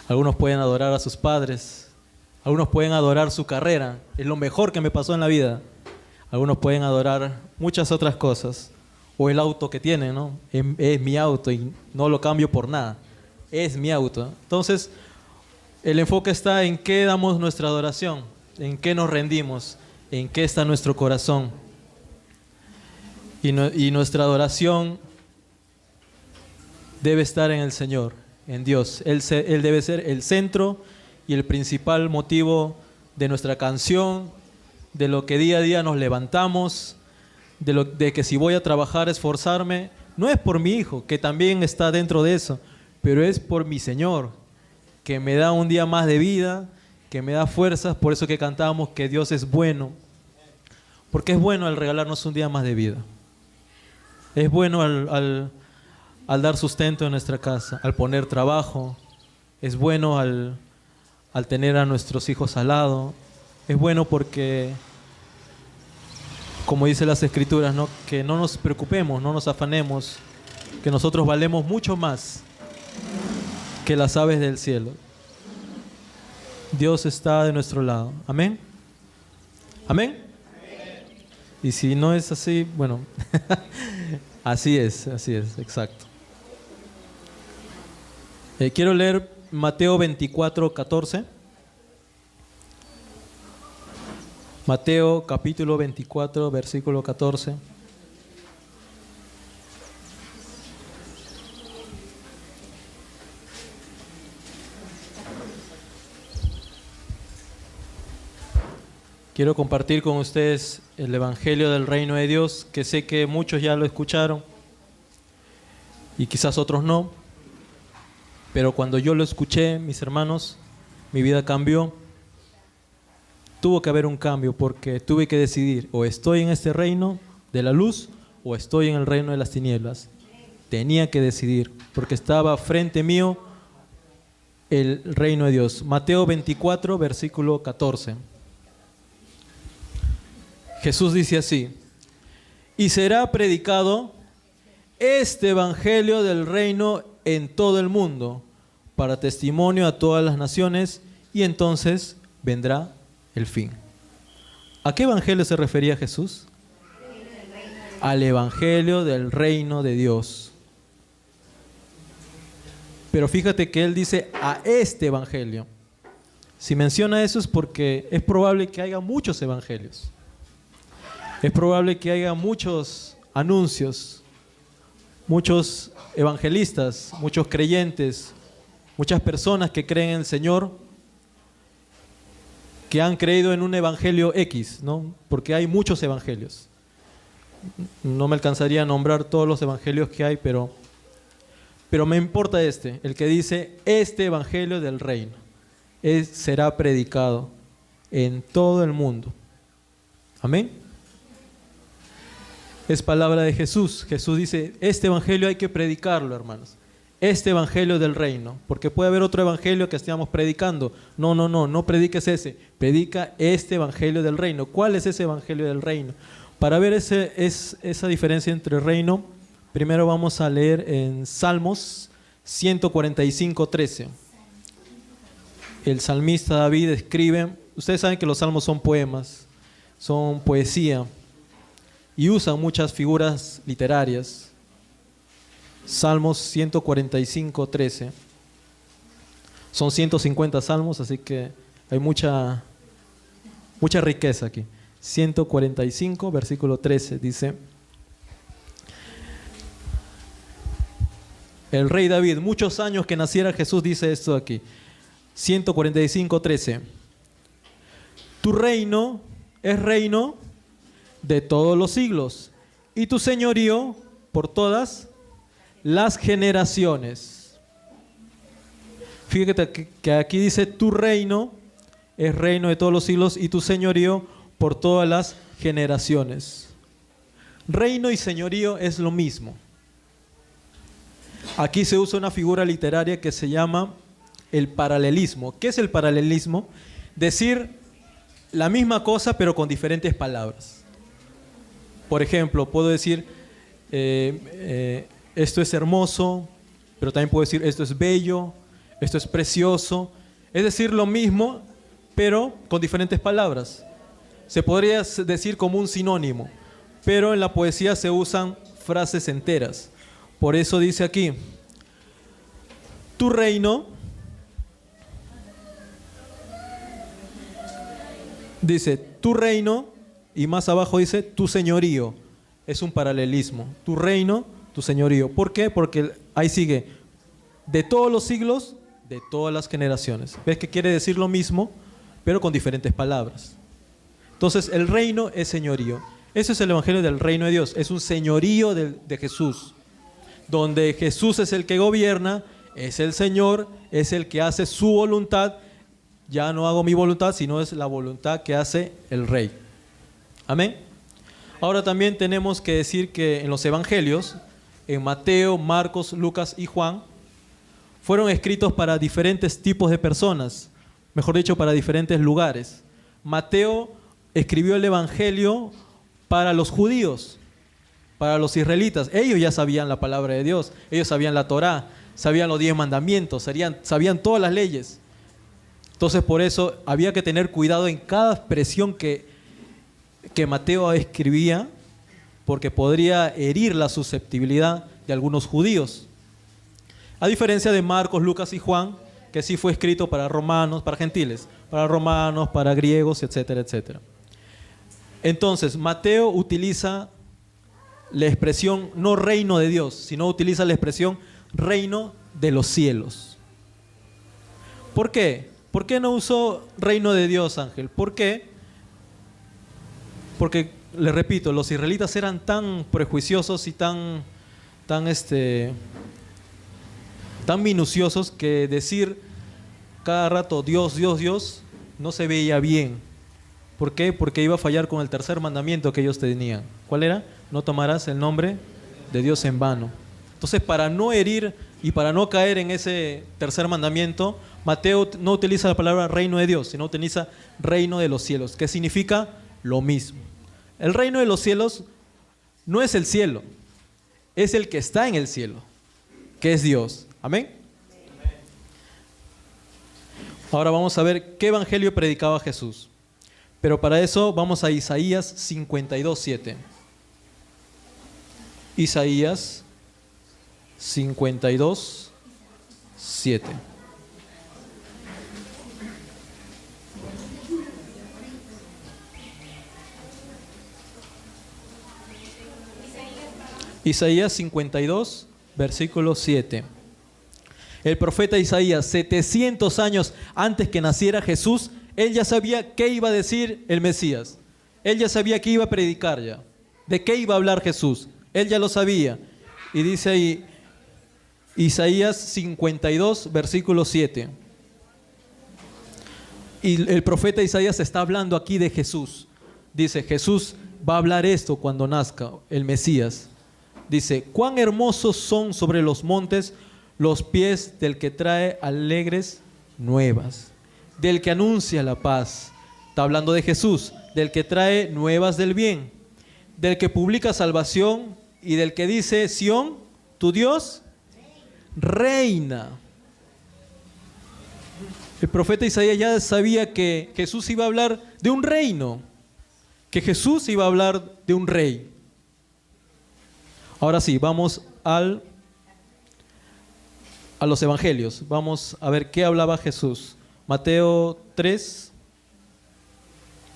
Algunos pueden adorar a sus padres. Algunos pueden adorar su carrera. Es lo mejor que me pasó en la vida. Algunos pueden adorar muchas otras cosas. O el auto que tienen, ¿no? Es mi auto y no lo cambio por nada. Es mi auto. Entonces, el enfoque está en qué damos nuestra adoración, en qué nos rendimos, en qué está nuestro corazón. Y nuestra adoración debe estar en el Señor, en Dios. Él debe ser el centro y el principal motivo de nuestra canción, de lo que día a día nos levantamos, de que si voy a trabajar, esforzarme, no es por mi hijo, que también está dentro de eso, pero es por mi Señor, que me da un día más de vida, que me da fuerzas. Por eso que cantamos que Dios es bueno, porque es bueno al regalarnos un día más de vida. Es bueno al dar sustento en nuestra casa, al poner trabajo. Es bueno al tener a nuestros hijos al lado. Es bueno porque, como dice las Escrituras, ¿no? Que no nos preocupemos, no nos afanemos, que nosotros valemos mucho más que las aves del cielo. Dios está de nuestro lado. Amén. Amén. Y si no es así, bueno, así es, exacto. Quiero leer Mateo 24:14. Mateo capítulo 24, versículo 14. Quiero compartir con ustedes el Evangelio del Reino de Dios, que sé que muchos ya lo escucharon y quizás otros no, pero cuando yo lo escuché, mis hermanos, mi vida cambió. Tuvo que haber un cambio porque tuve que decidir, o estoy en este reino de la luz o estoy en el reino de las tinieblas. Tenía que decidir porque estaba frente mío el reino de Dios. Mateo 24, versículo 14. Jesús dice así: y será predicado este evangelio del reino en todo el mundo para testimonio a todas las naciones, y entonces vendrá el fin. ¿A qué evangelio se refería Jesús? Al evangelio del reino de Dios. Pero fíjate que él dice a este evangelio. Si menciona eso es porque es probable que haya muchos evangelios. Es probable que haya muchos anuncios, muchos evangelistas, muchos creyentes, muchas personas que creen en el Señor, que han creído en un evangelio X, ¿no? Porque hay muchos evangelios. No me alcanzaría a nombrar todos los evangelios que hay, pero me importa el que dice este evangelio del reino. Será predicado en todo el mundo. Amén. Es palabra de Jesús. Jesús dice, este evangelio hay que predicarlo, hermanos. Este evangelio del reino. Porque puede haber otro evangelio que estemos predicando. No prediques ese. Predica este evangelio del reino. ¿Cuál es ese evangelio del reino? Para ver esa diferencia entre reino, primero vamos a leer en Salmos 145:13. El salmista David escribe, ustedes saben que los salmos son poemas, son poesía, y usan muchas figuras literarias. Salmos 145:13. Son 150 salmos, así que hay mucha riqueza aquí. 145, versículo 13, dice: el rey David, muchos años que naciera Jesús, dice esto aquí. 145:13. Tu reino es reino de todos los siglos, y tu señorío por todas las generaciones. Fíjate que aquí dice tu reino es reino de todos los siglos y tu señorío por todas las generaciones. Reino y señorío es lo mismo. Aquí se usa una figura literaria que se llama el paralelismo. ¿Qué es el paralelismo? Decir la misma cosa pero con diferentes palabras. Por ejemplo, puedo decir esto es hermoso, pero también puedo decir esto es bello, esto es precioso. Es decir, lo mismo, pero con diferentes palabras. Se podría decir como un sinónimo, pero en la poesía se usan frases enteras. Por eso dice aquí, tu reino, dice tu reino, y más abajo dice tu señorío. Es un paralelismo. Tu reino, tu señorío. ¿Por qué? Porque ahí sigue, de todos los siglos, de todas las generaciones. ¿Ves que quiere decir lo mismo, pero con diferentes palabras? Entonces, el reino es señorío. Ese es el evangelio del reino de Dios. Es un señorío de Jesús, donde Jesús es el que gobierna, es el Señor, es el que hace su voluntad. Ya no hago mi voluntad, sino es la voluntad que hace el Rey. Amén. Ahora también tenemos que decir que en los evangelios, en Mateo, Marcos, Lucas y Juan, fueron escritos para diferentes tipos de personas, mejor dicho, para diferentes lugares. Mateo escribió el evangelio para los judíos, para los israelitas. Ellos ya sabían la palabra de Dios, ellos sabían la Torá, sabían los 10 mandamientos, sabían todas las leyes. Entonces, por eso había que tener cuidado en cada expresión que Mateo escribía, porque podría herir la susceptibilidad de algunos judíos. A diferencia de Marcos, Lucas y Juan, que sí fue escrito para romanos, para gentiles, para romanos, para griegos, etcétera, etcétera. Entonces, Mateo utiliza la expresión no reino de Dios, sino utiliza la expresión reino de los cielos. ¿Por qué? ¿Por qué no usó reino de Dios, Ángel? ¿Por qué? Porque, les repito, los israelitas eran tan prejuiciosos y tan minuciosos que decir cada rato Dios, Dios, Dios no se veía bien. ¿Por qué? Porque iba a fallar con el tercer mandamiento que ellos tenían. ¿Cuál era? No tomarás el nombre de Dios en vano. Entonces, para no herir y para no caer en ese tercer mandamiento, Mateo no utiliza la palabra reino de Dios, sino utiliza reino de los cielos, que significa lo mismo. El reino de los cielos no es el cielo, es el que está en el cielo, que es Dios. Amén. Ahora vamos a ver qué evangelio predicaba Jesús. Pero para eso vamos a Isaías 52:7. Isaías 52:7. Isaías 52, versículo 7. El profeta Isaías, 700 años antes que naciera Jesús, él ya sabía qué iba a decir el Mesías. Él ya sabía qué iba a predicar ya. De qué iba a hablar Jesús. Él ya lo sabía. Y dice ahí, Isaías 52, versículo 7. Y el profeta Isaías está hablando aquí de Jesús. Dice, Jesús va a hablar esto cuando nazca el Mesías. Dice, cuán hermosos son sobre los montes los pies del que trae alegres nuevas, del que anuncia la paz. Está hablando de Jesús, del que trae nuevas del bien, del que publica salvación y del que dice, Sión, tu Dios, reina. El profeta Isaías ya sabía que Jesús iba a hablar de un reino, que Jesús iba a hablar de un rey. Ahora sí, vamos a los evangelios. Vamos a ver qué hablaba Jesús. Mateo 3.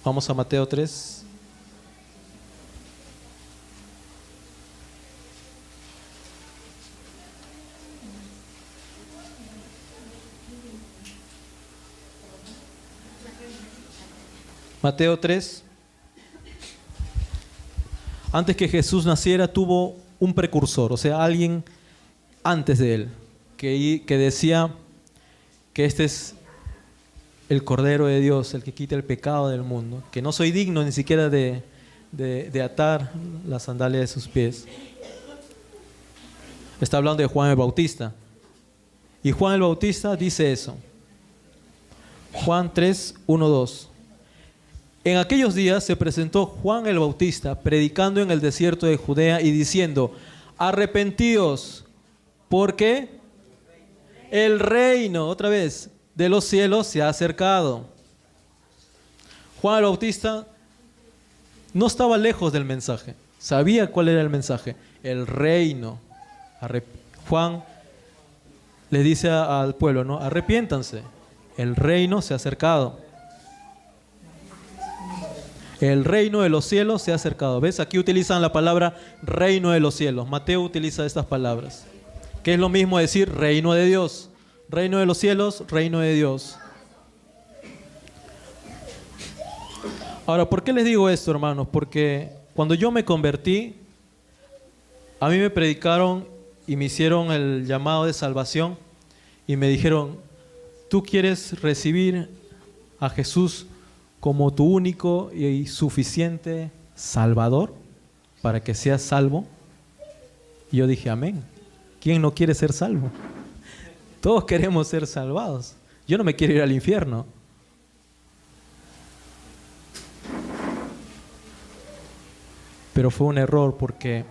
Vamos a Mateo 3. Mateo 3. Antes que Jesús naciera, tuvo un precursor, o sea, alguien antes de él, que decía que este es el Cordero de Dios, el que quita el pecado del mundo, que no soy digno ni siquiera de atar la sandalia de sus pies. Está hablando de Juan el Bautista. Y Juan el Bautista dice eso. Juan 3, 1, 2. En aquellos días se presentó Juan el Bautista predicando en el desierto de Judea y diciendo, arrepentíos, porque El reino, otra vez, de los cielos se ha acercado. Juan el Bautista no estaba lejos del mensaje. Sabía cuál era el mensaje. El reino. Juan le dice al pueblo, ¿no? Arrepiéntanse. El reino se ha acercado. El reino de los cielos se ha acercado. ¿Ves? Aquí utilizan la palabra reino de los cielos. Mateo utiliza estas palabras. Que es lo mismo decir reino de Dios. Reino de los cielos, reino de Dios. Ahora, ¿por qué les digo esto, hermanos? Porque cuando yo me convertí, a mí me predicaron y me hicieron el llamado de salvación y me dijeron, ¿tú quieres recibir a Jesús como tu único y suficiente Salvador para que seas salvo? Y yo dije, amén. ¿Quién no quiere ser salvo? Todos queremos ser salvados. Yo no me quiero ir al infierno. Pero fue un error porque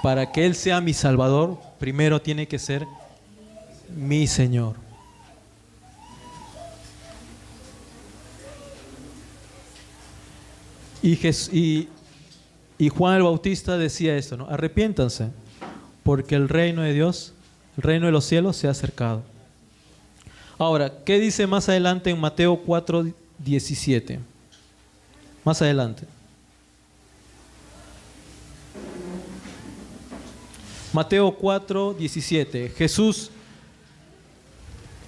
para que Él sea mi Salvador, primero tiene que ser mi Señor. Y Juan el Bautista decía esto, ¿no? Arrepiéntanse, porque el reino de Dios, el reino de los cielos se ha acercado. Ahora, ¿qué dice más adelante en Mateo 4:17? Más adelante. Mateo 4:17. Jesús,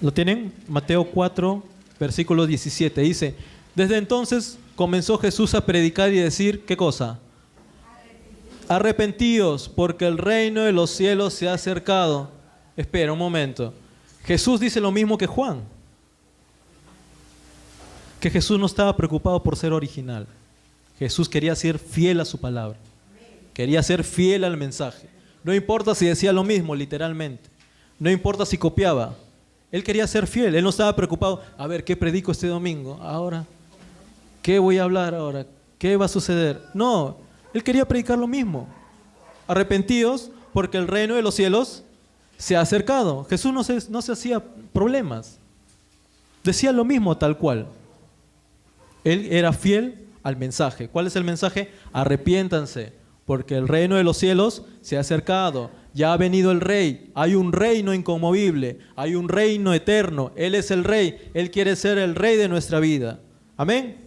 ¿lo tienen? Mateo 4, versículo 17. Dice, desde entonces comenzó Jesús a predicar y decir, ¿qué cosa? Arrepentíos, porque el reino de los cielos se ha acercado. Espera un momento. Jesús dice lo mismo que Juan. Que Jesús no estaba preocupado por ser original. Jesús quería ser fiel a su palabra. Quería ser fiel al mensaje. No importa si decía lo mismo, literalmente. No importa si copiaba. Él quería ser fiel. Él no estaba preocupado. A ver, ¿qué predico este domingo? Ahora, ¿qué voy a hablar ahora? ¿Qué va a suceder? No, él quería predicar lo mismo. Arrepentíos porque el reino de los cielos se ha acercado. Jesús no se hacía problemas. Decía lo mismo tal cual. Él era fiel al mensaje. ¿Cuál es el mensaje? Arrepiéntanse, porque el reino de los cielos se ha acercado. Ya ha venido el Rey. Hay un reino inconmovible. Hay un reino eterno. Él es el Rey. Él quiere ser el Rey de nuestra vida. Amén.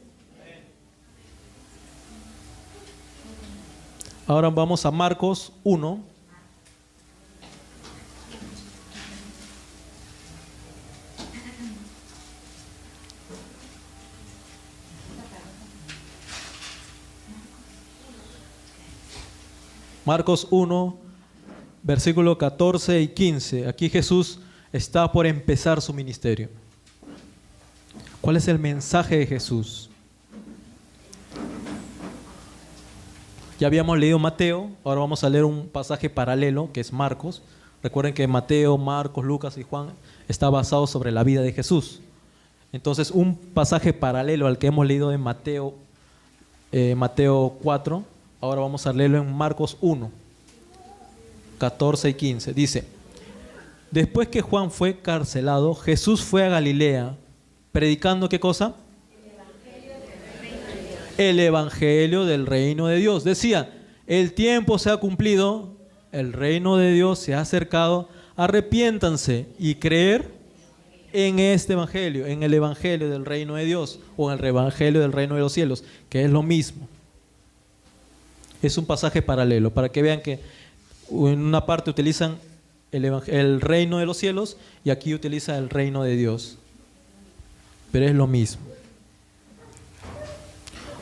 Ahora vamos a Marcos 1. Marcos 1, versículo 14 y 15. Aquí Jesús está por empezar su ministerio. ¿Cuál es el mensaje de Jesús? Ya habíamos leído Mateo, ahora vamos a leer un pasaje paralelo que es Marcos. Recuerden que Mateo, Marcos, Lucas y Juan está basado sobre la vida de Jesús. Entonces un pasaje paralelo al que hemos leído en Mateo 4, ahora vamos a leerlo en Marcos 1, 14 y 15. Dice, después que Juan fue carcelado, Jesús fue a Galilea, predicando ¿qué cosa? El evangelio del reino de Dios. Decía, el tiempo se ha cumplido, el reino de Dios se ha acercado, arrepiéntanse y creer en este evangelio, en el evangelio del reino de Dios o en el evangelio del reino de los cielos, que es lo mismo. Es un pasaje paralelo para que vean que en una parte utilizan el reino de los cielos y aquí utiliza el reino de Dios, pero es lo mismo.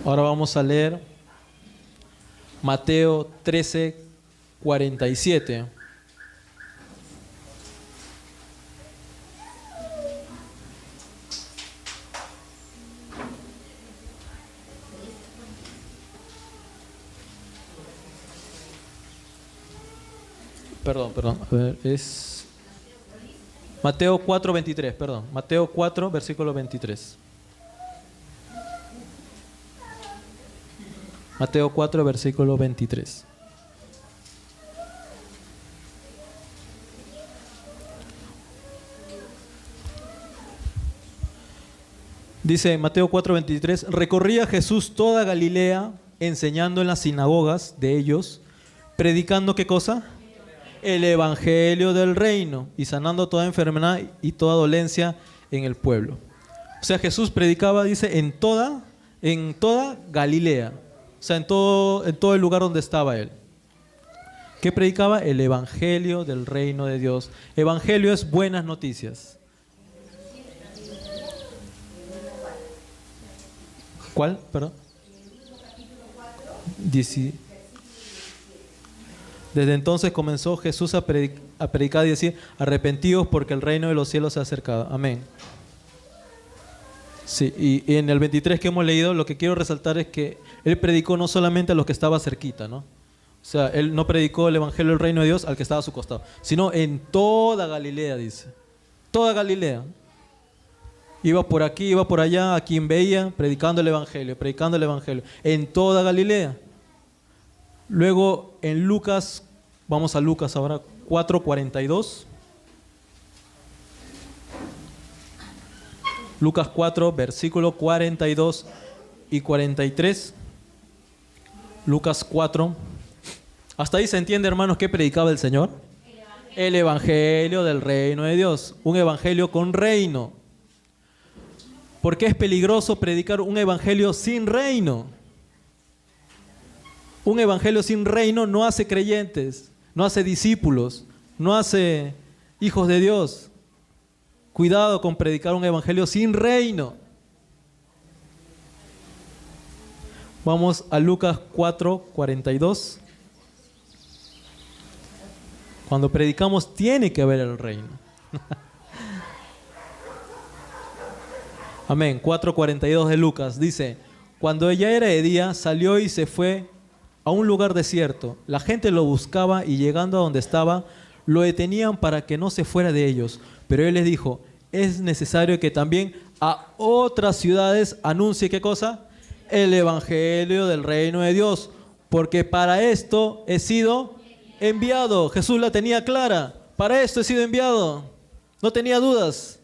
Ahora vamos a leer Mateo 13, 47. Perdón. A ver, es Mateo 4, 23, perdón. Mateo 4, versículo 23. Mateo 4, versículo 23. Dice Mateo 4:23, recorría Jesús toda Galilea, enseñando en las sinagogas de ellos, predicando ¿qué cosa? El evangelio del reino y sanando toda enfermedad y toda dolencia en el pueblo. O sea, Jesús predicaba, dice, en toda Galilea, o sea, en todo el lugar donde estaba él. ¿Qué predicaba? El evangelio del reino de Dios. Evangelio es buenas noticias. ¿Cuál? Perdón. Desde entonces comenzó Jesús a predicar y decir, arrepentíos porque el reino de los cielos se ha acercado. Amén. Sí, y en el 23 que hemos leído, lo que quiero resaltar es que él predicó no solamente a los que estaban cerquita, ¿no? O sea, él no predicó el evangelio del reino de Dios al que estaba a su costado, sino en toda Galilea, dice. Toda Galilea. Iba por aquí, iba por allá, a quien veía, predicando el evangelio, en toda Galilea. Luego en Lucas, vamos a Lucas ahora, 4:42. Lucas 4, versículo 42 y 43. Lucas 4. Hasta ahí se entiende, hermanos, ¿qué predicaba el Señor? El evangelio del reino de Dios. Un evangelio con reino. Porque es peligroso predicar un evangelio sin reino. Un evangelio sin reino no hace creyentes, no hace discípulos, no hace hijos de Dios. Cuidado con predicar un evangelio sin reino. Vamos a Lucas 4:42. Cuando predicamos tiene que haber el reino. Amén. 4:42 de Lucas dice, cuando ya era de día, salió y se fue a un lugar desierto. La gente lo buscaba y llegando a donde estaba, lo detenían para que no se fuera de ellos. Pero él les dijo, es necesario que también a otras ciudades anuncie ¿qué cosa? El evangelio del reino de Dios. Porque para esto he sido enviado. Jesús la tenía clara. Para esto he sido enviado. No tenía dudas.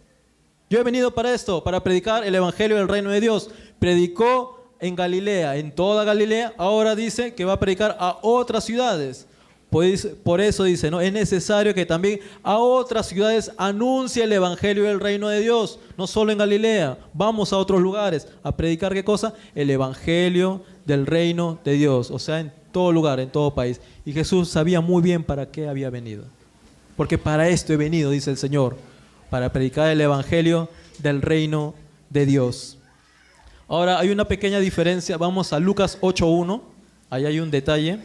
Yo he venido para esto, para predicar el evangelio del reino de Dios. Predicó en Galilea, en toda Galilea. Ahora dice que va a predicar a otras ciudades. Por eso dice, ¿no? Es necesario que también a otras ciudades anuncie el evangelio del reino de Dios. No solo en Galilea. Vamos a otros lugares a predicar ¿qué cosa? El evangelio del reino de Dios. O sea, en todo lugar, en todo país. Y Jesús sabía muy bien para qué había venido. Porque para esto he venido, dice el Señor. Para predicar el evangelio del reino de Dios. Ahora hay una pequeña diferencia. Vamos a Lucas 8:1. Ahí hay un detalle.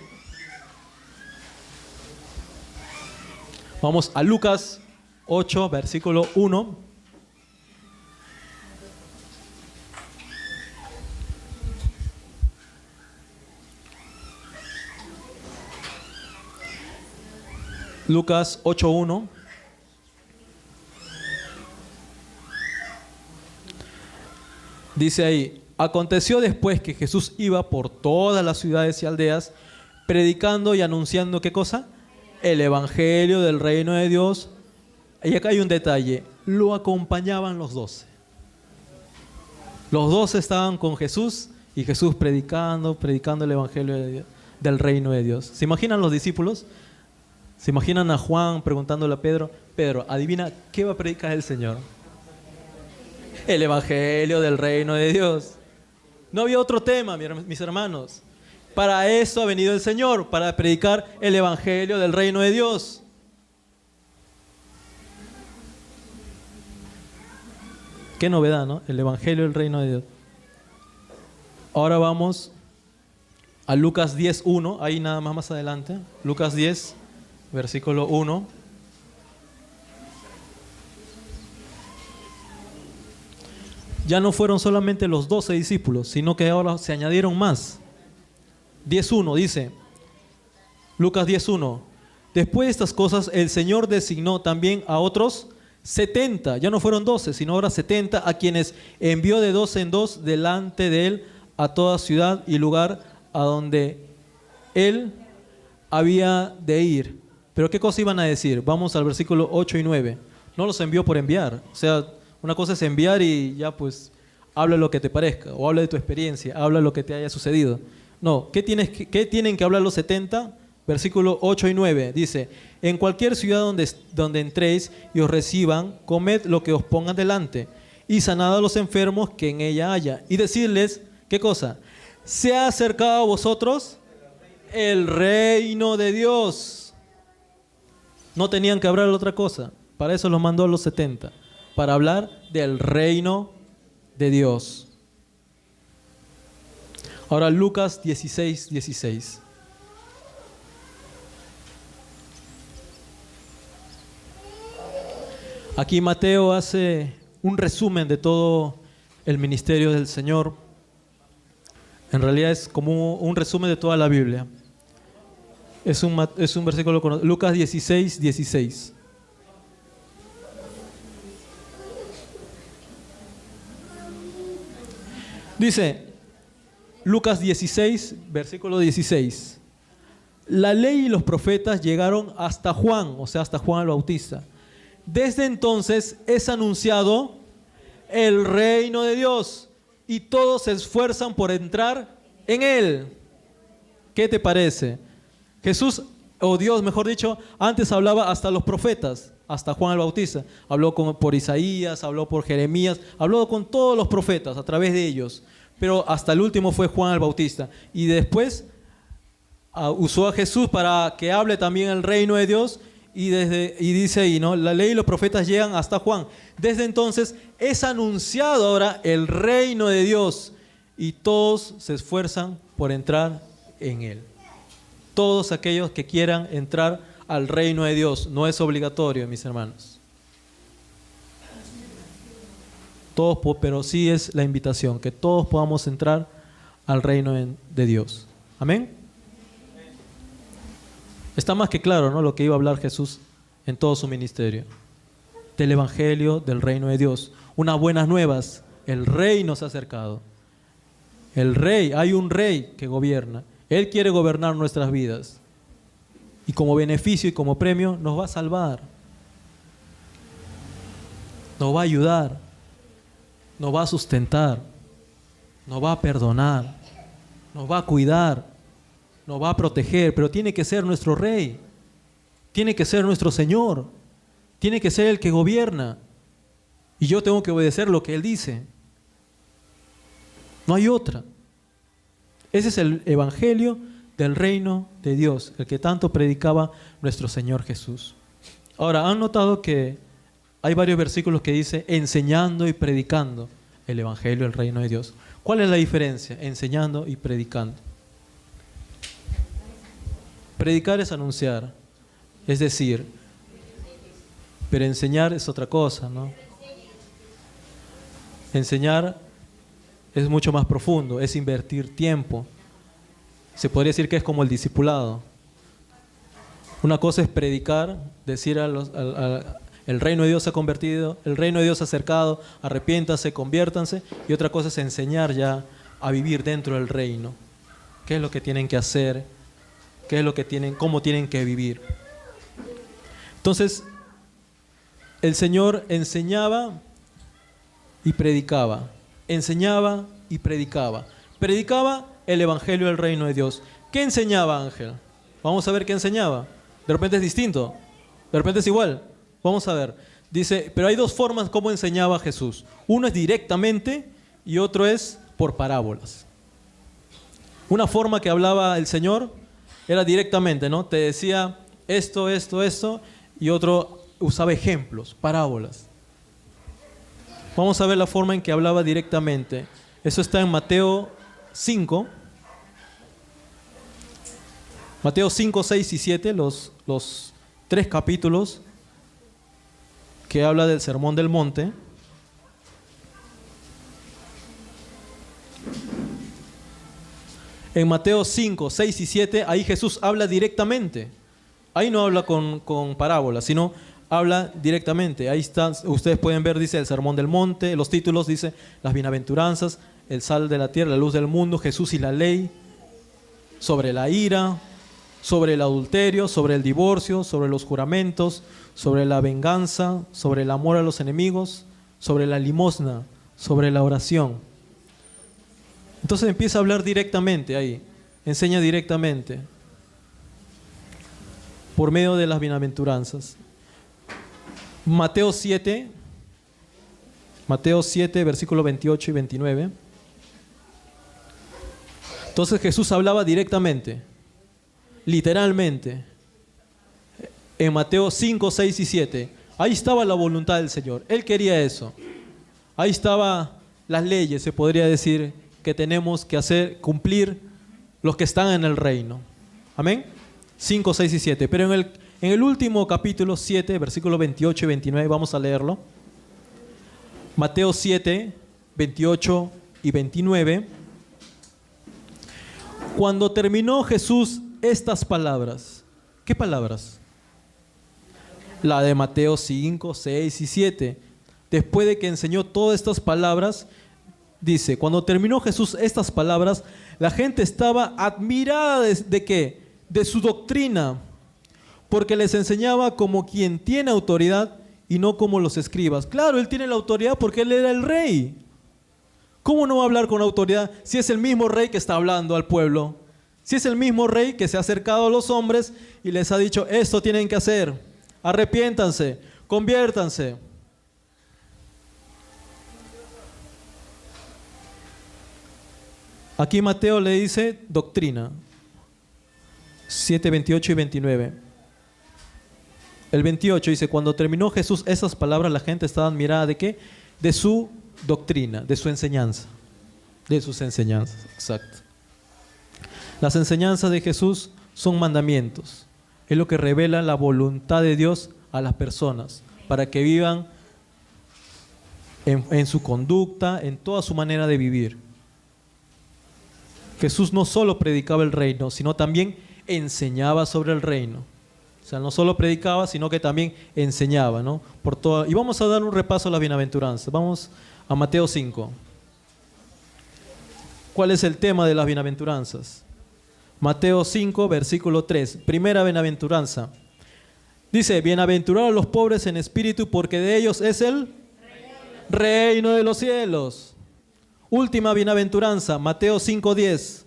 Vamos a Lucas 8, versículo 1. Lucas 8:1. Dice ahí, aconteció después que Jesús iba por todas las ciudades y aldeas, predicando y anunciando ¿qué cosa? El evangelio del reino de Dios. Y acá hay un detalle, lo acompañaban los 12. Los 12 estaban con Jesús y Jesús predicando el evangelio de Dios, del reino de Dios. ¿Se imaginan los discípulos? ¿Se imaginan a Juan preguntándole a Pedro, Pedro, adivina qué va a predicar el Señor? El evangelio del reino de Dios. No había otro tema, mis hermanos. Para eso ha venido el Señor, para predicar el evangelio del reino de Dios. Qué novedad, ¿no? El evangelio del reino de Dios. Ahora vamos a Lucas 10:1, ahí nada más adelante. Lucas 10, versículo 1. Ya no fueron solamente los 12 discípulos, sino que ahora se añadieron más. 10:1 dice, Lucas 10:1, después de estas cosas el Señor designó también a otros 70, ya no fueron 12, sino ahora 70, a quienes envió de 2 en 2 delante de él a toda ciudad y lugar a donde él había de ir. Pero ¿qué cosa iban a decir? Vamos al versículo 8 y 9. No los envió por enviar, o sea, una cosa es enviar y ya pues habla lo que te parezca, o habla de tu experiencia, habla lo que te haya sucedido. No, ¿qué tienen que hablar los 70? Versículo 8 y 9 dice: en cualquier ciudad donde entréis y os reciban, comed lo que os pongan delante, y sanad a los enfermos que en ella haya. Y decirles, ¿qué cosa? ¿Se ha acercado a vosotros el reino de Dios? No tenían que hablar de otra cosa. Para eso los mandó a los 70. Para hablar del reino de Dios. Ahora Lucas 16, 16. Aquí Mateo hace un resumen de todo el ministerio del Señor. En realidad es como un resumen de toda la Biblia. Es un versículo conocido. Lucas 16, 16. Dice, Lucas 16, versículo 16. La ley y los profetas llegaron hasta Juan, o sea, hasta Juan el Bautista. Desde entonces es anunciado el reino de Dios y todos se esfuerzan por entrar en él. ¿Qué te parece? Jesús, o Dios mejor dicho, antes hablaba hasta los profetas, hasta Juan el Bautista. Habló por Isaías, habló por Jeremías, habló con todos los profetas a través de ellos. Pero hasta el último fue Juan el Bautista. Y después usó a Jesús para que hable también el reino de Dios. Y dice ahí, ¿no? La ley y los profetas llegan hasta Juan. Desde entonces es anunciado ahora el reino de Dios y todos se esfuerzan por entrar en él. Todos aquellos que quieran entrar al reino de Dios. No es obligatorio, mis hermanos. Todos, pero sí es la invitación, que todos podamos entrar al reino de Dios. Amén. Está más que claro, ¿no?, lo que iba a hablar Jesús en todo su ministerio. Del evangelio del reino de Dios. Unas buenas nuevas. El reino se ha acercado. El rey, hay un rey que gobierna. Él quiere gobernar nuestras vidas. Y como beneficio y como premio nos va a salvar. Nos va a ayudar. Nos va a sustentar. Nos va a perdonar. Nos va a cuidar. Nos va a proteger, pero tiene que ser nuestro rey, tiene que ser nuestro Señor, tiene que ser el que gobierna. Y yo tengo que obedecer lo que Él dice. No hay otra. Ese es el evangelio del reino de Dios, el que tanto predicaba nuestro Señor Jesús. Ahora, ¿han notado que hay varios versículos que dice enseñando y predicando el evangelio del reino de Dios? ¿Cuál es la diferencia? Enseñando y predicando. Predicar es anunciar, es decir, pero enseñar es otra cosa, ¿no? Enseñar es mucho más profundo, es invertir tiempo. Se podría decir que es como el discipulado. Una cosa es predicar, decir el reino de Dios se ha convertido, el reino de Dios se ha acercado, arrepiéntanse, conviértanse, y otra cosa es enseñar ya a vivir dentro del reino. ¿Qué es lo que tienen que hacer? ¿Qué es lo que tienen, cómo tienen que vivir? Entonces, el Señor enseñaba y predicaba. Enseñaba y predicaba. Predicaba el evangelio del reino de Dios. ¿Qué enseñaba, Ángel? Vamos a ver qué enseñaba. De repente es distinto. De repente es igual. Vamos a ver. Dice, pero hay dos formas como enseñaba Jesús. Uno es directamente y otro es por parábolas. Una forma que hablaba el Señor era directamente, ¿no? Te decía esto, y otro usaba ejemplos, parábolas. Vamos a ver la forma en que hablaba directamente. Eso está en Mateo 5. Mateo 5, 6 y 7, los 3 capítulos que habla del Sermón del Monte. En Mateo 5, 6 y 7, ahí Jesús habla directamente. Ahí no habla con parábolas, sino habla directamente. Ahí están, ustedes pueden ver, dice el Sermón del Monte, los títulos dice las bienaventuranzas, el sal de la tierra, la luz del mundo, Jesús y la ley, sobre la ira, sobre el adulterio, sobre el divorcio, sobre los juramentos, sobre la venganza, sobre el amor a los enemigos, sobre la limosna. sobre la oración. Entonces empieza a hablar directamente ahí, enseña directamente, por medio de las bienaventuranzas. Mateo 7, versículos 28 y 29. Entonces Jesús hablaba directamente, literalmente, en Mateo 5, 6 y 7. Ahí estaba la voluntad del Señor. Él quería eso. Ahí estaban las leyes, se podría decir, que tenemos que hacer, cumplir los que están en el reino. Amén. 5, 6 y 7. Pero en el último capítulo 7, versículos 28 y 29, vamos a leerlo. Mateo 7, 28 y 29. Cuando terminó Jesús estas palabras. ¿Qué palabras? La de Mateo 5, 6 y 7. Después de que enseñó todas estas palabras, dice, cuando terminó Jesús estas palabras, la gente estaba admirada ¿de qué? De su doctrina, porque les enseñaba como quien tiene autoridad y no como los escribas. Claro, él tiene la autoridad porque él era el rey. ¿Cómo no va a hablar con autoridad si es el mismo rey que está hablando al pueblo? Si es el mismo rey que se ha acercado a los hombres y les ha dicho, esto tienen que hacer, arrepiéntanse, conviértanse. Aquí Mateo le dice doctrina. 7, 28 y 29. El 28 dice, cuando terminó Jesús esas palabras, la gente estaba admirada ¿de qué? De su doctrina, de su enseñanza. De sus enseñanzas, exacto. Las enseñanzas de Jesús son mandamientos. Es lo que revela la voluntad de Dios a las personas, para que vivan en su conducta, en toda su manera de vivir. Jesús no solo predicaba el reino, sino también enseñaba sobre el reino. O sea, no solo predicaba, sino que también enseñaba, ¿no? Y vamos a dar un repaso a las bienaventuranzas. Vamos a Mateo 5. ¿Cuál es el tema de las bienaventuranzas? Mateo 5, versículo 3. Primera bienaventuranza. Dice, bienaventurados los pobres en espíritu, porque de ellos es el reino de los cielos. Última bienaventuranza, Mateo 5:10.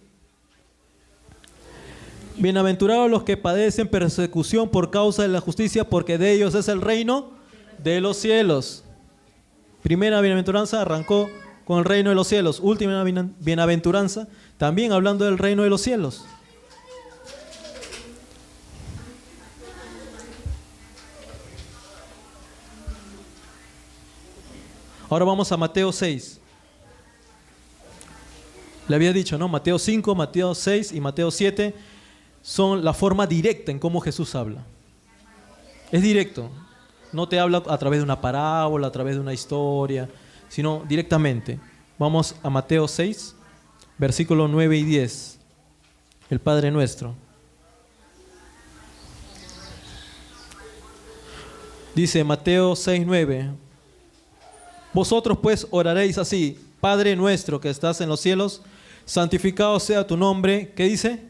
Bienaventurados los que padecen persecución por causa de la justicia, porque de ellos es el reino de los cielos. Primera bienaventuranza arrancó con el reino de los cielos. Última bienaventuranza, también hablando del reino de los cielos. Ahora vamos a Mateo 6. Le había dicho, ¿no? Mateo 5, Mateo 6 y Mateo 7 son la forma directa en cómo Jesús habla. Es directo. No te habla a través de una parábola, a través de una historia, sino directamente. Vamos a Mateo 6, versículos 9 y 10. El Padre Nuestro. Dice Mateo 6, 9. Vosotros pues oraréis así: Padre nuestro que estás en los cielos, santificado sea tu nombre. ¿Qué dice?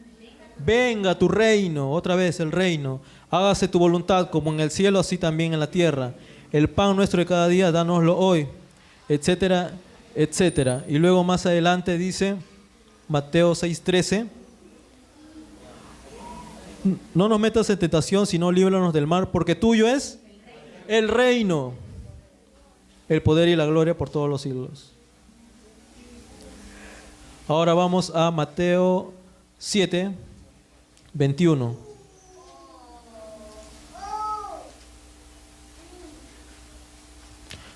Venga tu reino, otra vez el reino. Hágase tu voluntad como en el cielo, así también en la tierra. El pan nuestro de cada día, dánoslo hoy, etcétera, etcétera. Y luego más adelante dice, Mateo 6:13, no nos metas en tentación, sino líbranos del mal, porque tuyo es el reino, el poder y la gloria por todos los siglos. Ahora vamos a Mateo 7, 21.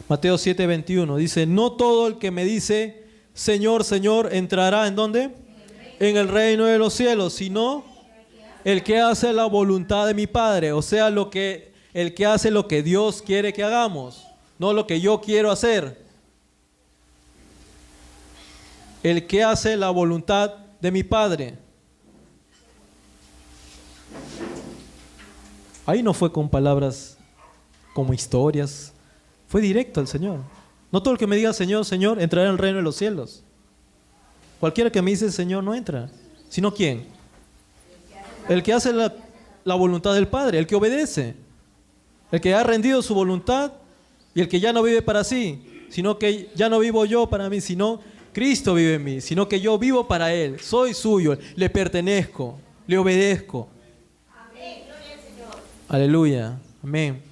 Mateo 7, 21 dice, no todo el que me dice Señor, Señor, entrará ¿en dónde? En el reino de los cielos, sino el que hace la voluntad de mi Padre. O sea, el que hace lo que Dios quiere que hagamos, no lo que yo quiero hacer. El que hace la voluntad de mi Padre. Ahí no fue con palabras como historias, fue directo al Señor. No todo el que me diga Señor, Señor, entrará en el reino de los cielos. Cualquiera que me dice Señor no entra. ¿Sino quién? El que hace la voluntad del Padre, el que obedece, el que ha rendido su voluntad y el que ya no vive para sí, sino que ya no vivo yo para mí, sino Cristo vive en mí, sino que yo vivo para Él, soy suyo, le pertenezco, le obedezco. Amén. Gloria al Señor. Aleluya, amén.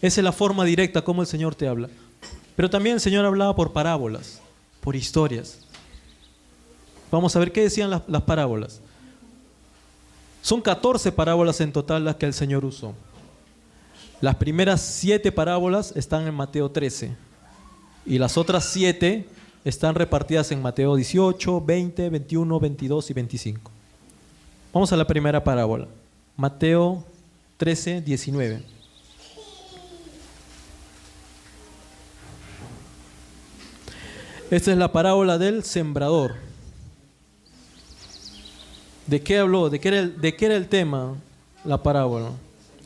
Esa es la forma directa como el Señor te habla. Pero también el Señor hablaba por parábolas, por historias. Vamos a ver qué decían las parábolas. Son 14 parábolas en total las que el Señor usó. Las primeras 7 parábolas están en Mateo 13 y las otras 7 están repartidas en Mateo 18, 20, 21, 22 y 25. Vamos a la primera parábola. Mateo 13, 19. Esta es la parábola del sembrador. ¿De qué habló? ¿De qué era el tema? La parábola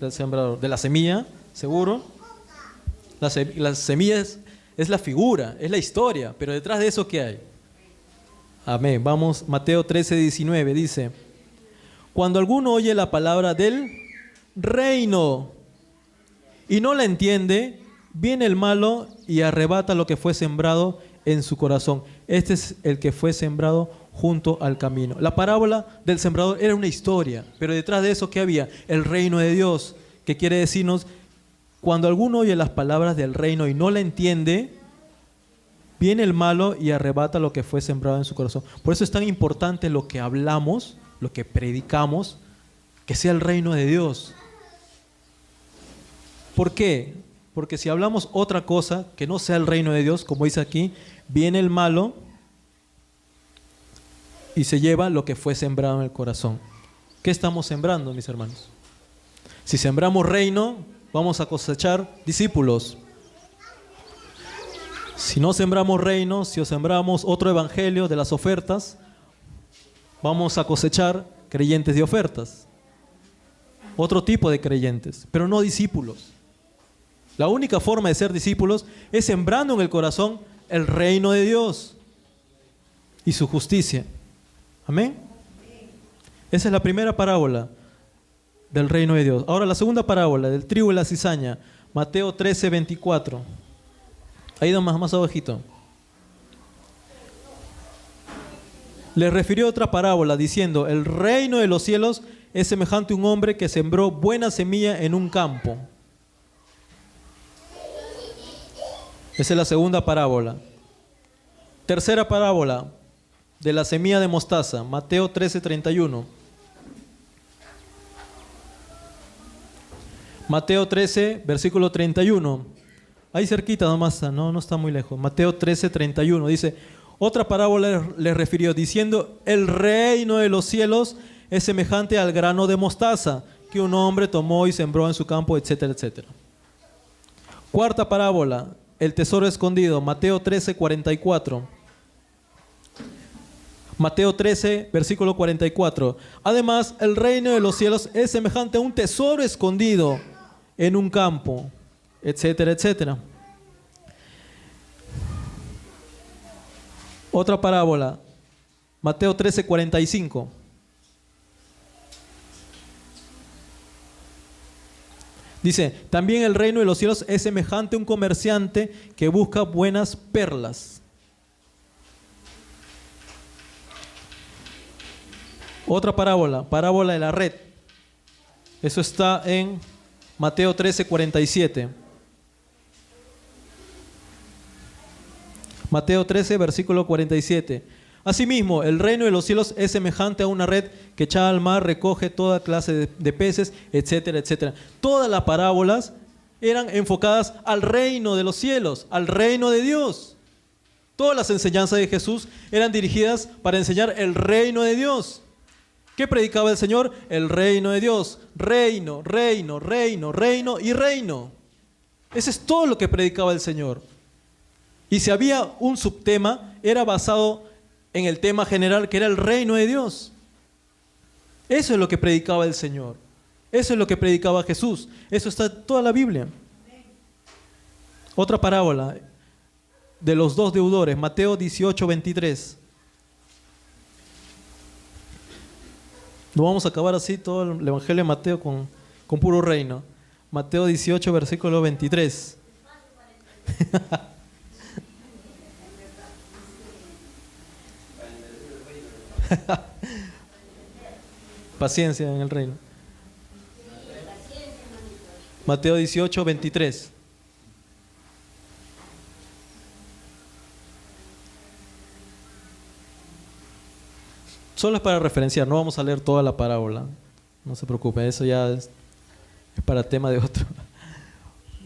del sembrador. De la semilla, seguro. La semilla es la figura, es la historia, pero detrás de eso, ¿qué hay? Amén. Vamos, Mateo 13, 19, dice: cuando alguno oye la palabra del reino y no la entiende, viene el malo y arrebata lo que fue sembrado en su corazón. Este es el que fue sembrado junto al camino. La parábola del sembrador era una historia, pero detrás de eso, ¿qué había? El reino de Dios, que quiere decirnos, cuando alguno oye las palabras del reino y no la entiende, viene el malo y arrebata lo que fue sembrado en su corazón. Por eso es tan importante lo que hablamos, lo que predicamos, que sea el reino de Dios. ¿Por qué? Porque si hablamos otra cosa que no sea el reino de Dios, como dice aquí, viene el malo y se lleva lo que fue sembrado en el corazón. ¿Qué estamos sembrando, mis hermanos? Si sembramos reino, vamos a cosechar discípulos. Si no sembramos reino, si sembramos otro evangelio de las ofertas, vamos a cosechar creyentes de ofertas. Otro tipo de creyentes, pero no discípulos. La única forma de ser discípulos es sembrando en el corazón el reino de Dios y su justicia. Amén. Esa es la primera parábola del reino de Dios. Ahora la segunda parábola del trigo y la cizaña, Mateo 13, 24. Ahí más abajito. Le refirió otra parábola diciendo: el reino de los cielos es semejante a un hombre que sembró buena semilla en un campo. Esa es la segunda parábola. Tercera parábola de la semilla de mostaza, Mateo 13, 31. Mateo 13, versículo 31. Ahí cerquita nomás, no está muy lejos. Mateo 13, 31. Dice: otra parábola le refirió diciendo: el reino de los cielos es semejante al grano de mostaza que un hombre tomó y sembró en su campo, etcétera, etcétera. Cuarta parábola, el tesoro escondido, Mateo 13, 44. Mateo 13, versículo 44. Además, el reino de los cielos es semejante a un tesoro escondido en un campo, etcétera, etcétera. Otra parábola, Mateo 13, 45. Dice: también el reino de los cielos es semejante a un comerciante que busca buenas perlas. Otra parábola, parábola de la red. Eso está en Mateo 13, 47. Mateo 13, versículo 47. Asimismo, el reino de los cielos es semejante a una red que echada al mar recoge toda clase de peces, etcétera, etcétera. Todas las parábolas eran enfocadas al reino de los cielos, al reino de Dios. Todas las enseñanzas de Jesús eran dirigidas para enseñar el reino de Dios. ¿Qué predicaba el Señor? El reino de Dios. Reino, reino, reino, reino y reino. Ese es todo lo que predicaba el Señor. Y si había un subtema, era basado en el tema general, que era el reino de Dios. Eso es lo que predicaba el Señor. Eso es lo que predicaba Jesús. Eso está en toda la Biblia. Otra parábola de los dos deudores, Mateo 18, 23. No vamos a acabar así todo el Evangelio de Mateo con puro reino. Mateo 18, versículo 23. Paciencia en el reino. Mateo 18, 23. Solo es para referenciar, no vamos a leer toda la parábola. No se preocupe, eso ya es para tema de otro.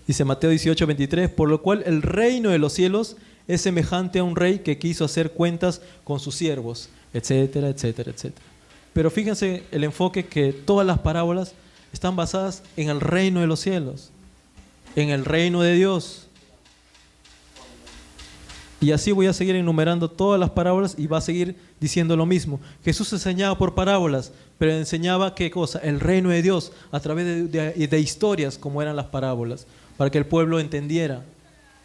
Dice Mateo 18, 23, por lo cual el reino de los cielos es semejante a un rey que quiso hacer cuentas con sus siervos, etcétera, etcétera, etcétera. Pero fíjense el enfoque que todas las parábolas están basadas en el reino de los cielos, en el reino de Dios. Y así voy a seguir enumerando todas las parábolas y va a seguir diciendo lo mismo. Jesús enseñaba por parábolas, pero enseñaba ¿qué cosa? El reino de Dios a través de historias como eran las parábolas, para que el pueblo entendiera.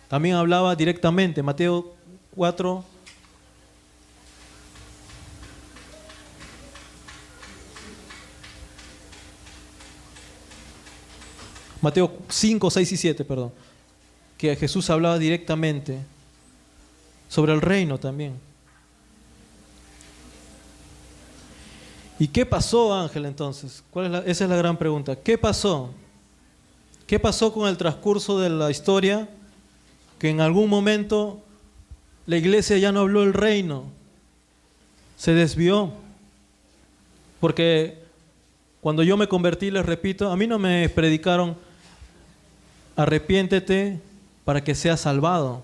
También hablaba directamente, Mateo 4. Mateo 5, 6 y 7, perdón. Que Jesús hablaba directamente sobre el reino también. ¿Y qué pasó, Ángel, entonces? Esa es la gran pregunta. ¿Qué pasó? ¿Qué pasó con el transcurso de la historia? Que en algún momento la iglesia ya no habló del reino. Se desvió. Porque cuando yo me convertí, les repito, a mí no me predicaron arrepiéntete para que seas salvado.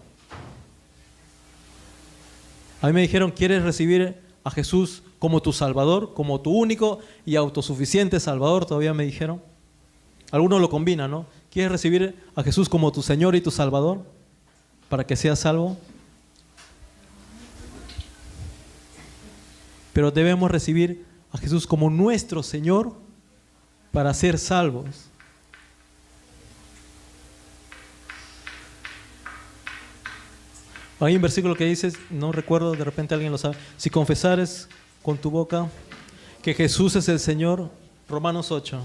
A mí me dijeron, ¿quieres recibir a Jesús como tu Salvador, como tu único y autosuficiente Salvador? Todavía me dijeron. Algunos lo combinan, ¿no? ¿Quieres recibir a Jesús como tu Señor y tu Salvador para que seas salvo? Pero debemos recibir a Jesús como nuestro Señor para ser salvos. Hay un versículo que dice, no recuerdo, de repente alguien lo sabe, si confesares con tu boca que Jesús es el Señor, Romanos 8.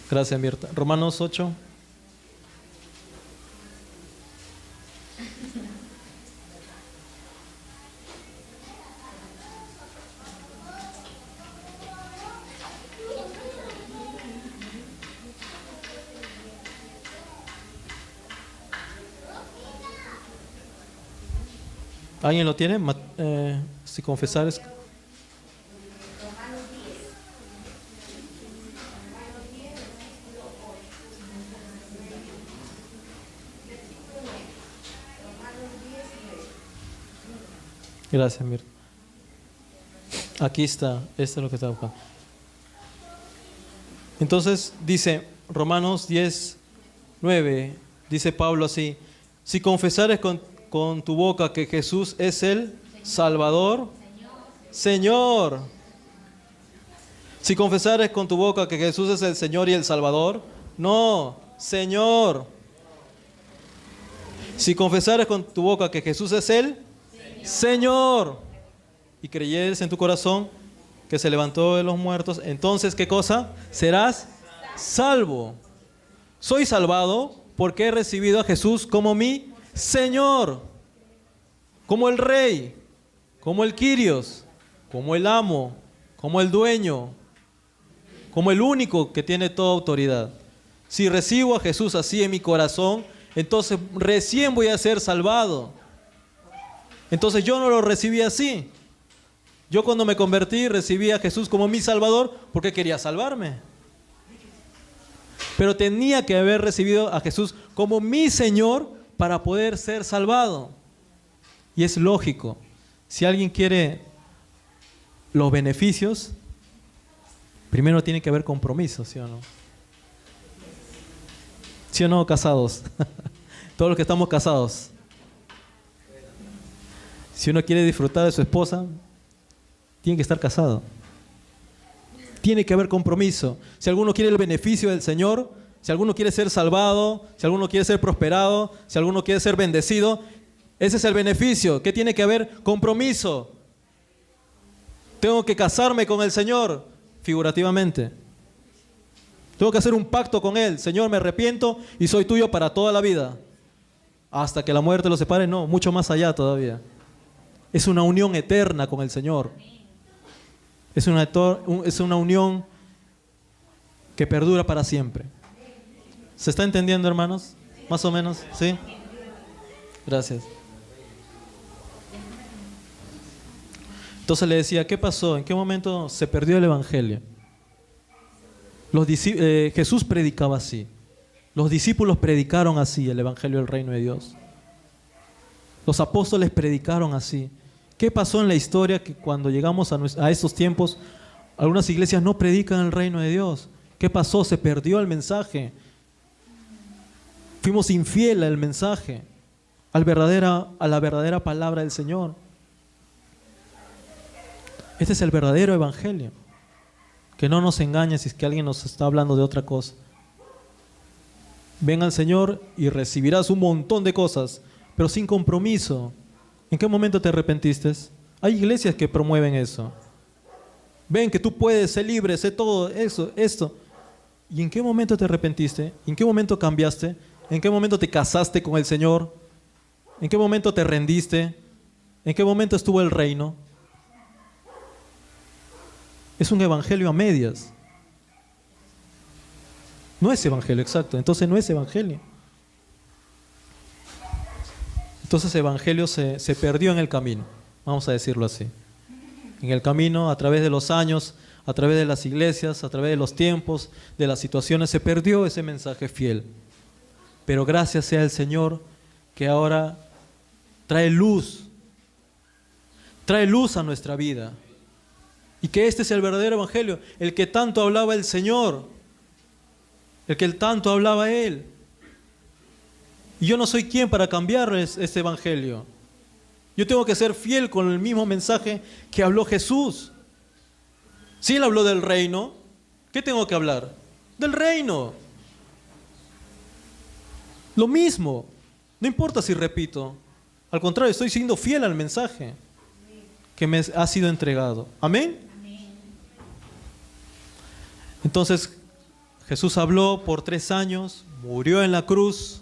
Gracias, Mirta. Romanos 8. ¿Alguien lo tiene? Si confesares. Gracias, Mirta. Aquí está, esto es lo que estaba buscando. Entonces dice Romanos 10, 9, dice Pablo así: si confesares con tu boca que Jesús es el Salvador, Señor. Si confesares con tu boca que Jesús es el Señor y el Salvador, no, Señor. Si confesares con tu boca que Jesús es el Señor y creyeres en tu corazón que se levantó de los muertos, entonces ¿qué cosa? Serás salvo. Soy salvado porque he recibido a Jesús como mi Señor, como el Rey, como el Kyrios, como el amo, como el dueño, como el único que tiene toda autoridad. Si recibo a Jesús así en mi corazón, entonces recién voy a ser salvado. Entonces yo no lo recibí así. Yo cuando me convertí recibí a Jesús como mi Salvador porque quería salvarme. Pero tenía que haber recibido a Jesús como mi Señor para poder ser salvado. Y es lógico. Si alguien quiere los beneficios, primero tiene que haber compromiso, ¿sí o no? ¿Sí o no, casados? Todos los que estamos casados. Si uno quiere disfrutar de su esposa, tiene que estar casado. Tiene que haber compromiso. Si alguno quiere el beneficio del Señor, si alguno quiere ser salvado, si alguno quiere ser prosperado, si alguno quiere ser bendecido, ese es el beneficio. ¿Qué tiene que haber? Compromiso. Tengo que casarme con el Señor, figurativamente. Tengo que hacer un pacto con Él. Señor, me arrepiento y soy tuyo para toda la vida. Hasta que la muerte los separe, no, mucho más allá todavía. Es una unión eterna con el Señor. Es una unión que perdura para siempre. ¿Se está entendiendo, hermanos? Más o menos, ¿sí? Gracias. Entonces le decía, ¿qué pasó? ¿En qué momento se perdió el Evangelio? Jesús predicaba así. Los discípulos predicaron así el Evangelio del Reino de Dios. Los apóstoles predicaron así. ¿Qué pasó en la historia que cuando llegamos a estos tiempos, algunas iglesias no predican el Reino de Dios? ¿Qué pasó? Se perdió el mensaje. Fuimos infieles al mensaje, a la verdadera palabra del Señor. Este es el verdadero Evangelio. Que no nos engañe si es que alguien nos está hablando de otra cosa. Ven al Señor y recibirás un montón de cosas, pero sin compromiso. ¿En qué momento te arrepentiste? Hay iglesias que promueven eso. Ven que tú puedes, sé libre, sé todo, eso, esto. ¿Y en qué momento te arrepentiste? ¿En qué momento cambiaste? ¿En qué momento te casaste con el Señor? ¿En qué momento te rendiste? ¿En qué momento estuvo el reino? Es un evangelio a medias. No es evangelio, exacto. Entonces no es evangelio. Entonces evangelio se perdió en el camino. Vamos a decirlo así. En el camino, a través de los años, a través de las iglesias, a través de los tiempos, de las situaciones, se perdió ese mensaje fiel. Pero gracias sea el Señor que ahora trae luz a nuestra vida. Y que este es el verdadero evangelio, el que tanto hablaba el Señor, el que tanto hablaba Él. Y yo no soy quien para cambiarles este evangelio. Yo tengo que ser fiel con el mismo mensaje que habló Jesús. Si Él habló del reino, ¿qué tengo que hablar? Del reino. Lo mismo. No importa si repito. Al contrario, estoy siendo fiel al mensaje que me ha sido entregado. ¿Amén? Entonces, Jesús habló por 3 años, murió en la cruz,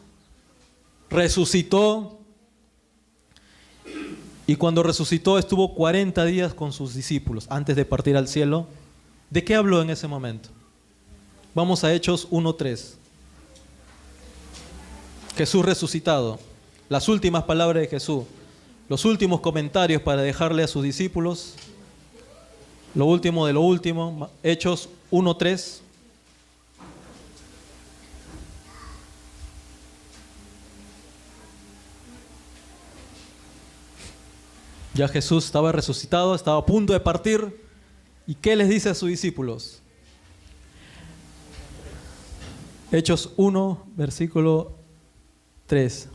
resucitó. Y cuando resucitó estuvo 40 días con sus discípulos antes de partir al cielo. ¿De qué habló en ese momento? Vamos a Hechos 1:3. Jesús resucitado. Las últimas palabras de Jesús. Los últimos comentarios para dejarle a sus discípulos. Lo último de lo último. Hechos 1:3. Ya Jesús estaba resucitado, estaba a punto de partir. ¿Y qué les dice a sus discípulos? Hechos 1, versículo 3.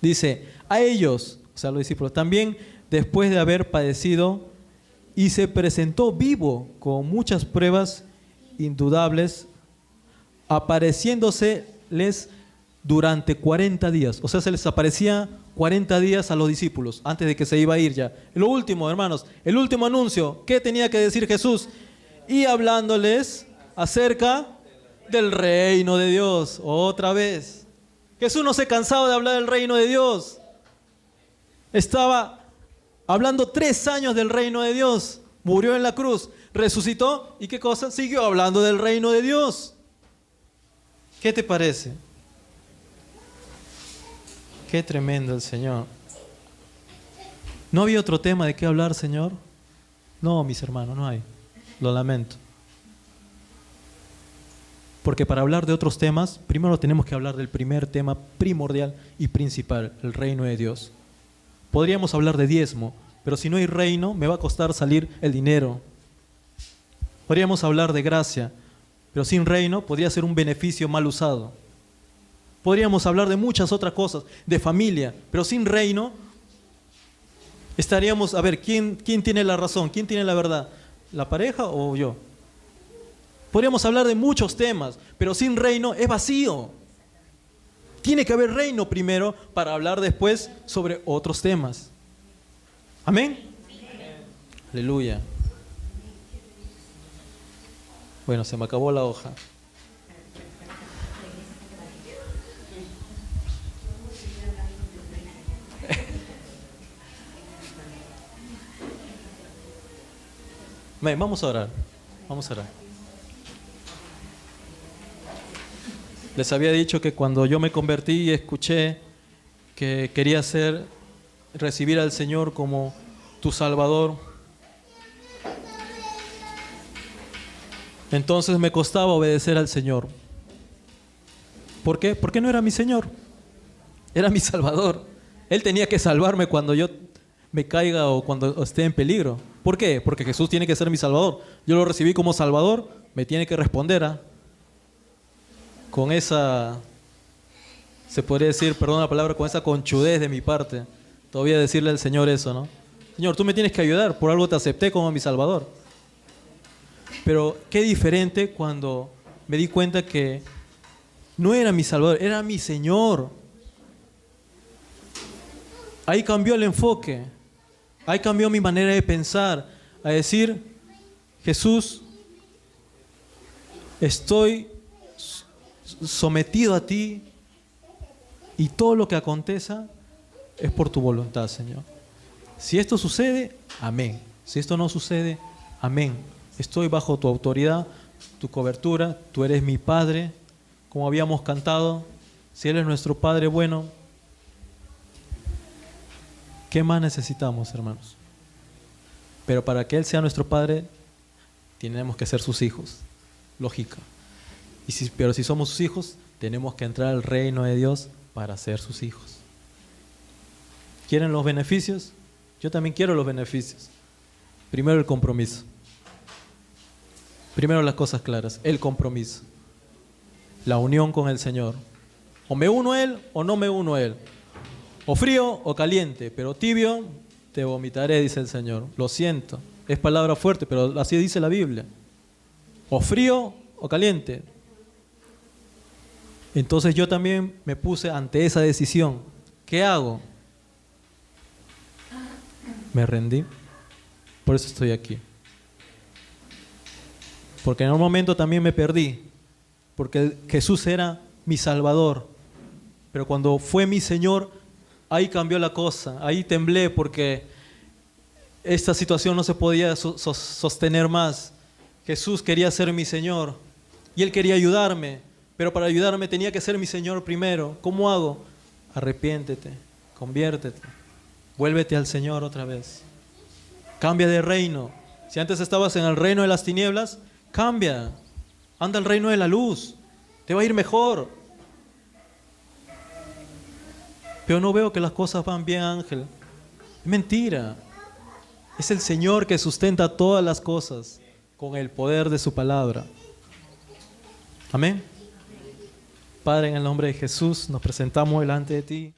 Dice, a ellos, o sea, los discípulos, también después de haber padecido, y se presentó vivo con muchas pruebas indudables, apareciéndoseles durante 40 días. O sea, se les aparecía 40 días a los discípulos antes de que se iba a ir ya. Lo último, hermanos, el último anuncio. ¿Qué tenía que decir Jesús? Y hablándoles acerca del reino de Dios. Otra vez. Jesús no se cansaba de hablar del reino de Dios. Estaba hablando 3 años del reino de Dios. Murió en la cruz, resucitó. ¿Y qué cosa? Siguió hablando del reino de Dios. ¿Qué te parece? Qué tremendo el Señor. ¿No había otro tema de qué hablar, Señor? No, mis hermanos, no hay. Lo lamento. Porque para hablar de otros temas, primero tenemos que hablar del primer tema primordial y principal, el reino de Dios. Podríamos hablar de diezmo, pero si no hay reino, me va a costar salir el dinero. Podríamos hablar de gracia, pero sin reino podría ser un beneficio mal usado. Podríamos hablar de muchas otras cosas, de familia, pero sin reino estaríamos, a ver, ¿quién tiene la razón? ¿Quién tiene la verdad? ¿La pareja o yo? Podríamos hablar de muchos temas, pero sin reino es vacío. Tiene que haber reino primero para hablar después sobre otros temas. ¿Amén? Aleluya. Bueno, se me acabó la hoja. Amén. Vamos a orar. Vamos a orar. Les había dicho que cuando yo me convertí y escuché que quería recibir al Señor como tu Salvador, entonces me costaba obedecer al Señor. ¿Por qué? Porque no era mi Señor, era mi Salvador. Él tenía que salvarme cuando yo me caiga o cuando esté en peligro. ¿Por qué? Porque Jesús tiene que ser mi Salvador. Yo lo recibí como Salvador, me tiene que responder con esa, se podría decir, perdón la palabra, con esa conchudez de mi parte. Todavía decirle al Señor eso, ¿no? Señor, tú me tienes que ayudar, por algo te acepté como mi Salvador. Pero qué diferente cuando me di cuenta que no era mi Salvador, era mi Señor. Ahí cambió el enfoque, ahí cambió mi manera de pensar, a decir, Jesús, estoy sometido a ti y todo lo que aconteza es por tu voluntad, Señor. Si esto sucede, amén. Si esto no sucede, amén. Estoy bajo tu autoridad, tu cobertura, tú eres mi Padre, como habíamos cantado. Si Él es nuestro Padre bueno, ¿qué más necesitamos, hermanos? Pero para que Él sea nuestro Padre, tenemos que ser sus hijos. Lógica. Pero si somos sus hijos, tenemos que entrar al reino de Dios para ser sus hijos. ¿Quieren los beneficios? Yo también quiero los beneficios. Primero el compromiso. Primero las cosas claras. El compromiso. La unión con el Señor. O me uno a Él o no me uno a Él. O frío o caliente, pero tibio te vomitaré, dice el Señor. Lo siento. Es palabra fuerte, pero así dice la Biblia. O frío o caliente. Entonces yo también me puse ante esa decisión. ¿Qué hago? Me rendí. Por eso estoy aquí. Porque en un momento también me perdí. Porque Jesús era mi Salvador. Pero cuando fue mi Señor, ahí cambió la cosa. Ahí temblé porque esta situación no se podía sostener más. Jesús quería ser mi Señor. Y Él quería ayudarme. Pero para ayudarme tenía que ser mi Señor primero. ¿Cómo hago? Arrepiéntete, conviértete, vuélvete al Señor otra vez. Cambia de reino. Si antes estabas en el reino de las tinieblas, cambia. Anda al reino de la luz. Te va a ir mejor. Pero no veo que las cosas van bien, Ángel. Es mentira. Es el Señor que sustenta todas las cosas con el poder de su palabra. Amén. Padre, en el nombre de Jesús, nos presentamos delante de ti.